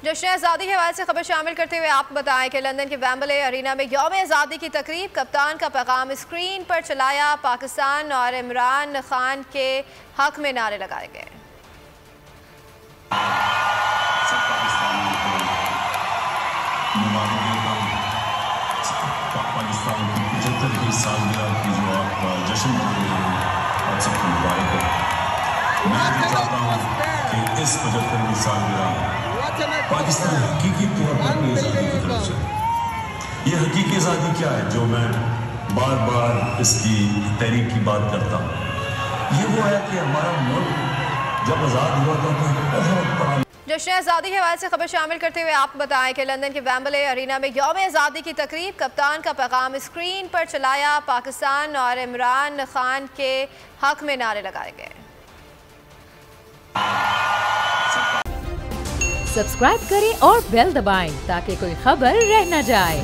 जश्न आज़ादी के हवाले से खबर शामिल करते हुए आपको बताएं कि लंदन के वेम्बले अरीना में यौम आज़ादी की तकरीब, कप्तान का पैगाम स्क्रीन पर चलाया। पाकिस्तान और इमरान खान के हक में नारे लगाए गए। पाकिस्तान की 75वीं सालगिरह की जो आप जश्न कर रहे हैं, आप सबको मुबारक हो। मैं भी चाहता हूँ कि इस 75वीं सालगिरह पाकिस्तान हकीकी तौर पर अपनी आज़ादी की तरफ चले। ये हकीकी आज़ादी क्या है जो मैं बार बार इसकी तहरीक की बात करता हूँ? ये वो है कि हमारा मुल्क जब आज़ाद हुआ था तो बहुत बड़ा। जश्न आज़ादी के हवाले से खबर शामिल करते हुए आपको बताएं कि लंदन के वेम्बले अरीना में यौम आज़ादी की तकरीब, कप्तान का पैगाम स्क्रीन पर चलाया। पाकिस्तान और इमरान खान के हक में नारे लगाए गए। सब्सक्राइब करें और बेल दबाएं ताकि कोई खबर रह न जाए।